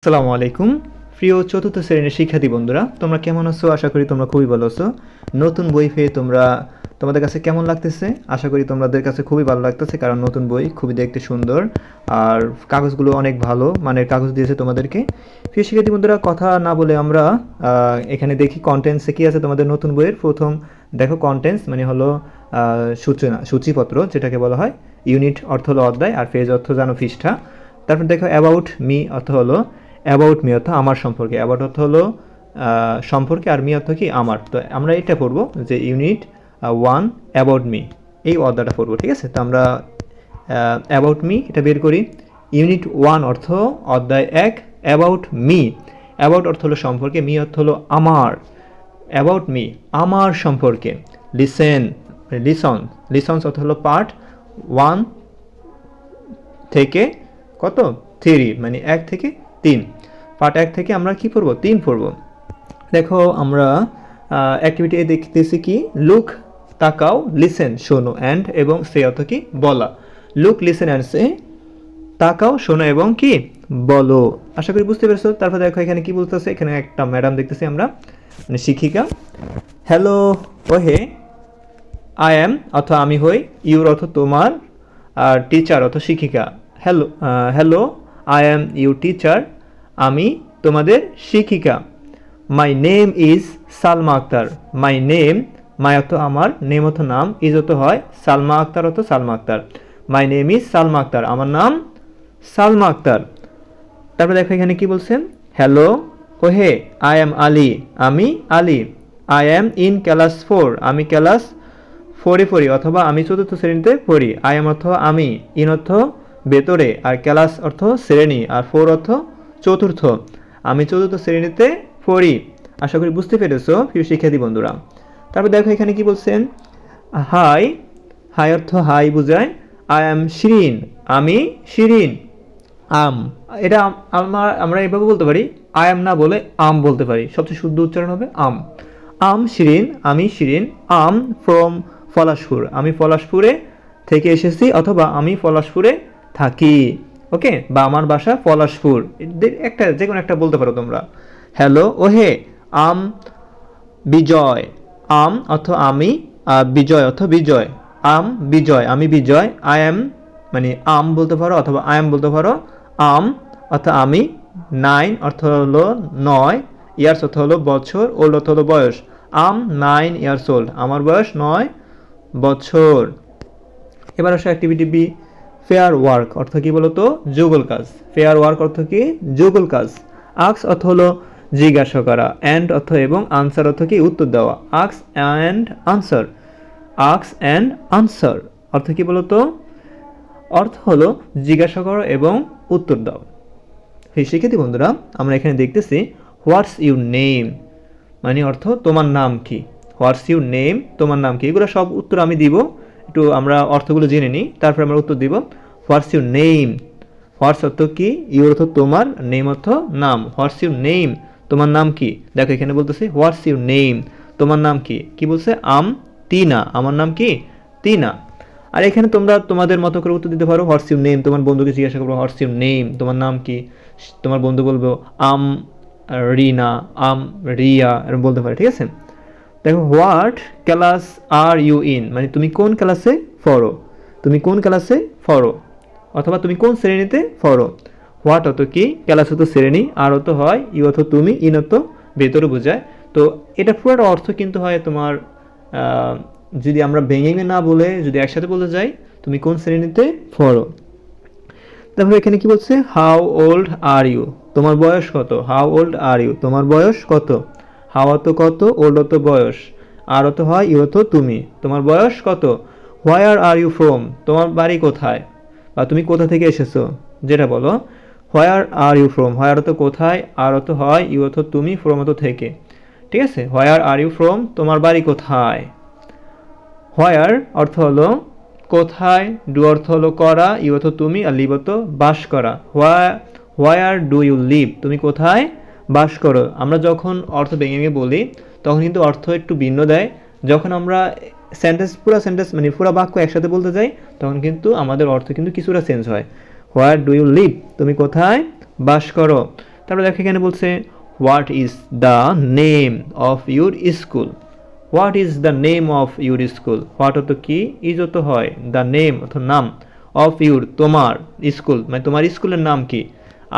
আসসালামু আলাইকুম প্রিয় চতুর্থ শ্রেণীর শিক্ষার্থী বন্ধুরা, তোমরা কেমন আছো? আশা করি তোমরা খুবই ভালো আছো। নতুন বই পেয়ে তোমাদের কাছে কেমন লাগতেছে? আশা করি তোমাদের কাছে খুবই ভালো লাগতেছে, কারণ নতুন বই খুবই দেখতে সুন্দর আর কাগজগুলো অনেক ভালো মানের কাগজ দিয়েছে তোমাদেরকে। প্রিয় শিক্ষার্থী বন্ধুরা, কথা না বলে আমরা এখানে দেখি কন্টেন্টসে কী আছে তোমাদের নতুন বইয়ের। প্রথম দেখো কন্টেন্টস মানে হলো সূচিপত্র, যেটাকে বলা হয়। ইউনিট অর্থ হলো অধ্যায়, আর পেজ অর্থ জানো পৃষ্ঠা। তারপর দেখো অ্যাবাউট মি অর্থ হলো অ্যাবাউট মি অর্থ আমার সম্পর্কে, অ্যাবাউট অর্থ হলো সম্পর্কে, আর মি অর্থ কি আমার। তো আমরা এটা পড়বো যে ইউনিট 1 অ্যাবাউট মি, এই অধ্যায়টা পড়বো, ঠিক আছে? তো আমরা অ্যাবাউট মি এটা বের করি। ইউনিট 1 অর্থ অধ্যায় 1 অ্যাবাউট মি। অ্যাবাউট অর্থ হলো সম্পর্কে, মি অর্থ হলো আমার। অ্যাবাউট মি আমার সম্পর্কে। লিসন্স অর্থ হলো পার্ট 1 থেকে কত 3, মানে 1 থেকে 3। পার্ট 1 থেকে আমরা কি পড়বো? 3 পড়বো। দেখো আমরা অ্যাক্টিভিটি দেখতেছি কি, লুক তাকাও, লিসেন শোনো, অ্যান্ড এবং সে অর্থ কি বলা। লুক লিসেন অ্যান্ড সে, তাকাও শোনো এবং কি বলো। আশা করি বুঝতে পেরেছো। তারপর দেখো এখানে কি বলতেছে, এখানে একটা ম্যাডাম দেখতেছি আমরা, মানে শিক্ষিকা। হ্যালো ওহে, আই অ্যাম অর্থ আমি হই, ইউর অর্থ তোমার, আর টিচার অর্থ শিক্ষিকা। Hello I am you teacher, আমি তোমাদের শিক্ষিকা। My name is Salma Akter. My name, my অর্থ আমার, নেম অর্থ নাম, ইজ অর্থ হয়, সালমা আক্তার অর্থ Salma Akter. My name is Salma Akhtar, আমার নাম সালমা আক্তার। তারপরে দেখো এখানে কি বলছেন, হ্যালো ওহে, আই অ্যাম আলী, আমি Ali. I am in class 4, আমি ক্লাস 4-এ পড়ি, অথবা আমি চতুর্থ শ্রেণীতে পড়ি। আই অ্যাম অর্থ আমি, ইন অর্থ ভেতরে, আর ক্লাস অর্থ শ্রেণী, আর 4 অর্থ চতুর্থ। আমি চতুর্থ শ্রেণীতে পড়ি। আশা করি বুঝতে পেরেছো প্রিয় শিক্ষার্থী বন্ধুরা। তারপর দেখো এখানে কি বলছেন, হাই, হাই অর্থ হাই বোঝায়। আই অ্যাম শিরিন, আমি শিরিন। আম, এটা আমরা এভাবে বলতে পারি, আই অ্যাম না বলে আম বলতে পারি, সবচেয়ে শুদ্ধ উচ্চারণ হবে আম। আম শিরিন, আমি শিরিন। আম ফ্রম পলাশপুর, আমি পলাশপুরে থেকে এসেছি, অথবা আমি পলাশপুরে থাকি। ওকে, বা আমার বাসা পলাশপুর, একটা যে কোনো একটা বলতে পারো তোমরা। হ্যালো ওহে, আম বিজয়। আম অর্থ আমি, আর বিজয় অর্থ বিজয়। আম বিজয়, আমি বিজয়। আই এম মানে আম বলতে পারো, অথবা আই এম বলতে পারো। আম অর্থ আমি। 9 অর্থ হলো 9, ইয়ার্স অর্থ হলো বছর, ওল্ড অর্থ হলো বয়স। আম 9 ইয়ার্স ওল্ড, আমার বয়স 9 বছর। এবার আসো অ্যাক্টিভিটি বি, ফেয়ার ওয়ার্ক অর্থ কি বলতো? যুগল কাজ। ফেয়ার ওয়ার্ক অর্থ কি? যুগল কাজ। আক্স অর্থ হলো জিজ্ঞাসা করা, অ্যান্ড অর্থ এবং, আনসার অর্থ কি? উত্তর দেওয়া। আক্স অ্যান্ড আনসার, আক্স অ্যান্ড আনসার অর্থ কি বলতো? অর্থ হলো জিজ্ঞাসা করো এবং উত্তর দাও। শিক্ষার্থী বন্ধুরা, আমরা এখানে দেখতেছি হোয়াটস ইউর নেম, মানে অর্থ তোমার নাম কি। হোয়াটস ইউর নেম, তোমার নাম কি। এগুলো সব উত্তর আমি দিব, একটু আমরা অর্থগুলো জেনে নিই, তারপর আমরা উত্তর দিব। হোয়াটস ইউর নেম, হোয়াটস অর্থ কি, ইউর অর্থ তোমার, নেম অর্থ নাম। হোয়াটস ইউর নেম, তোমার নাম কি। দেখো এখানে বলতেছি হোয়াটস ইউর নেম, তোমার নাম কি। কি বলছে? আম তিনা, আমার নাম কি? তিনা। আর এখানে তোমরা তোমাদের মতো করে উত্তর দিতে পারো। হোয়াটস ইউর নেম, তোমার বন্ধুকে জিজ্ঞাসা করবো হোয়াটস ইউর নেম, তোমার নাম কি। তোমার বন্ধু বলবো আম রিনা, আম রিয়া, এরকম বলতে পারে, ঠিক আছে? দেখো what class are you in, মানে তুমি কোন ক্লাসে পড়ো, তুমি কোন ক্লাসে পড়ো, অথবা তুমি কোন শ্রেণীতে পড়ো। হোয়াট অত কি, ক্লাস হতো শ্রেণী, আর অত হয়, ইউ অর্থ তুমি, ইন অর্থ ভেতরে বোঝায়। তো এটা পুরো অর্থ কিন্তু হয় তোমার, যদি আমরা ভেঙে না বলে যদি একসাথে বলতে যাই, তুমি কোন শ্রেণীতে পড়ো। তারপর এখানে কি বলছে, হাউ ওল্ড আর ইউ, তোমার বয়স কত। হাউ ওল্ড আর ইউ, তোমার বয়স কত। হাউ অত কত, ওল্ড অত বয়স, আর অত হয়, ইউ অত তুমি, তোমার বয়স কত। হোয়ার আর ইউ ফ্রম, তোমার বাড়ি কোথায়, বা তুমি কোথা থেকে এসেছো, যেটা বলো। হোয়ার আর ইউ ফ্রম, হোয়ার অত কোথায়, আর অত হয়, ইউ অত তুমি, ফ্রম অত থেকে, ঠিক আছে? হোয়ার আর ইউ ফ্রম, তোমার বাড়ি কোথায়। হোয়ার অর্থ হলো কোথায়, ডু অর্থ হলো করা, ইউ অর্থ তুমি, আর লিভ অর্থ বাস করা। হোয়ার ডু ইউ লিভ, তুমি কোথায় বাস করো। আমরা যখন অর্থ ভেঙে ভেঙে বলি, তখন কিন্তু অর্থ একটু ভিন্ন দেয়। যখন আমরা পুরো সেন্টেন্স মানে পুরো বাক্য একসাথে বলতে যাই, তখন কিন্তু আমাদের অর্থ কিন্তু কিছুটা চেঞ্জ হয়। হোয়ার ডু ইউ লিভ, তুমি কোথায় বাস করো। তারপরে দেখো এখানে বলছে what is the name of your school. What is the name of your school, what অর্থ কি, ইজ অর্থ হয়, দ্য নেম অর্থ নাম, অফ ইউর তোমার, স্কুল মানে তোমার স্কুলের নাম কি,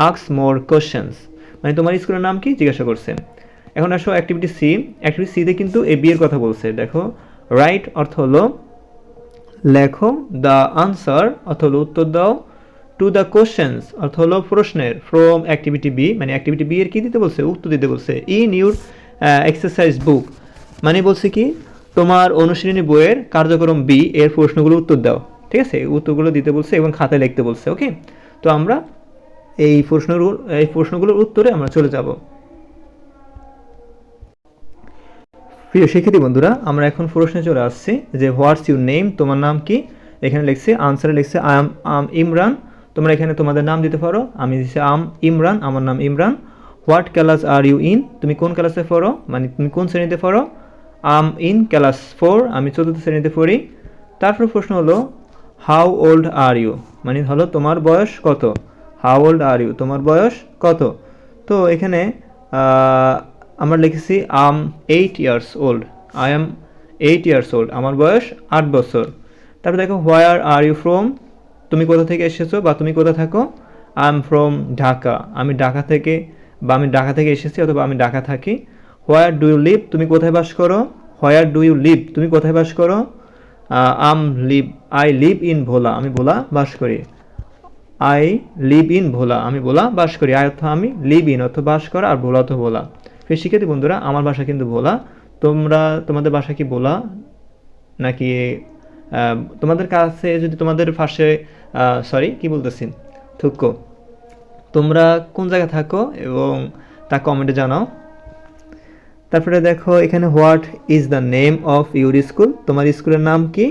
আস্ক মোর কোশ্চেন্স মানে তোমার স্কুলের নাম কি জিজ্ঞাসা করছে। এখন আসো অ্যাক্টিভিটি সি। অ্যাক্টিভিটি সিতে কিন্তু এ বিয়ের কথা বলছে। দেখো রাইট অর্থ হলো লেখো, দ্য আনসার অর্থ হলো উত্তর দাও, টু দ্য কোশ্চেন্স অর্থ হলো প্রশ্নের, ফ্রম অ্যাক্টিভিটি বি মানে অ্যাক্টিভিটি বি এর কি দিতে বলছে, উত্তর দিতে বলছে, ইন ইউর এক্সারসাইজ বুক মানে বলছে কি তোমার অনুশীলনী বইয়ের কার্যক্রম বি এর প্রশ্নগুলো উত্তর দাও। ঠিক আছে, উত্তরগুলো দিতে বলছে এবং খাতায় লিখতে বলছে। ওকে, তো আমরা এই প্রশ্নগুলোর উত্তরে আমরা চলে যাব। প্রিয় শিক্ষার্থী বন্ধুরা, আমরা এখন প্রশ্নে চলে আসছি যে হোয়াটস ইউর নেম, তোমার নাম কি। এখানে লিখছে আনসারে লিখছে আই এম ইমরান। তোমরা এখানে তোমাদের নাম দিতে পারো। আমি দিচ্ছি ইমরান, আমার নাম Imran. What class are you in, তুমি কোন ক্লাসে পড়ো মানে তুমি কোন শ্রেণীতে পড়ো। ইন ক্লাস 4, আমি 4th শ্রেণীতে পড়ি। তারপর প্রশ্ন হলো হাউ ওল্ড আর ইউ মানে হলো তোমার বয়স কত। হাউ ওল্ড আর ইউ তোমার বয়স কত। তো এখানে আমরা লিখেছি 8 years old, I am 8 years old, আমার বয়স 8 বছর। তারপর দেখো হোয়ার আর ইউ ফ্রম, তুমি কোথা থেকে এসেছো বা তুমি কোথা থাকো। আই এম ফ্রম ঢাকা, আমি ঢাকা থেকে বা আমি ঢাকা থেকে এসেছি অথবা আমি ঢাকা থাকি। হোয়ার ডু ইউ লিভ, তুমি কোথায় বাস করো। হোয়ার ডু ইউ লিভ, তুমি কোথায় বাস করো। আই লিভ ইন ভোলা, আমি ভোলা বাস করি। আই লিভ ইন ভোলা, আমি ভোলা বাস করি। আই অর্থ আমি, লিভ ইন অর্থ বাস করা, আর ভোলা অর্থ ভোলা। ফের শিক্ষার্থী বন্ধুরা, আমার ভাষা কিন্তু ভোলা। তোমাদের ভাষা কি ভোলা নাকি তোমাদের কাছে যদি তোমাদের পাশে কি বলতেছি থুক্কো, তোমরা কোন জায়গায় থাকো এবং তা কমেন্টে জানাও। তারপরে দেখো এখানে what is the name of your school, তোমার স্কুলের নাম কি।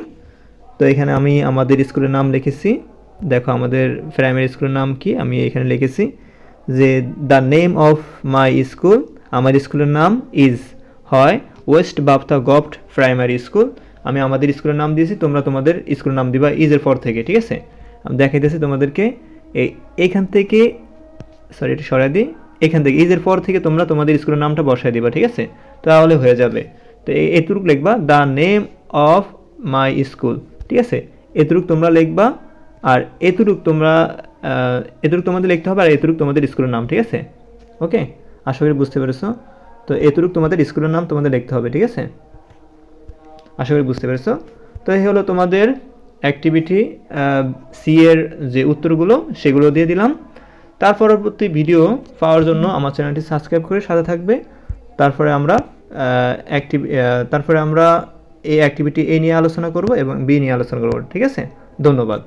তো এখানে আমি আমাদের স্কুলের নাম লিখেছি। দেখো আমাদের প্রাইমারি স্কুলের নাম কি, আমি এখানে লিখেছি যে the name of my school, আমার স্কুলের নাম ইজ হয় West Bapta govt primary school. আমি আমাদের স্কুলের নাম দিয়েছি, তোমরা তোমাদের স্কুলের নাম দিবা ইজের পর থেকে। ঠিক আছে, আমি দেখাইতেছি তোমাদেরকে। এইখান থেকে এটা সরাই দিই, এখান থেকে ইজের পর থেকে তোমরা তোমাদের স্কুলের নামটা বসাই দিবা। ঠিক আছে, তাহলে হয়ে যাবে। তো এটুকু লিখবা the name of my school. ঠিক আছে, এটুকু তোমরা লিখবা, আর এটুকু তোমাদের লিখতে হবে, আর এটুকু তোমাদের স্কুলের নাম। ঠিক আছে, ওকে, আশা করি বুঝতে পেরেছো। তো এটুকু তোমাদের স্কুলের নাম তোমাদের লিখতে হবে। ঠিক আছে, আশা করি বুঝতে পেরেছো। তো এই হলো তোমাদের অ্যাক্টিভিটি সি এর যে উত্তরগুলো সেগুলো দিয়ে দিলাম। তার পরবর্তী ভিডিও পাওয়ার জন্য আমার চ্যানেলটি সাবস্ক্রাইব করে সাথে থাকবে। তারপরে আমরা এই অ্যাক্টিভিটি এ নিয়ে আলোচনা করব এবং বি নিয়ে আলোচনা করব। ঠিক আছে, ধন্যবাদ।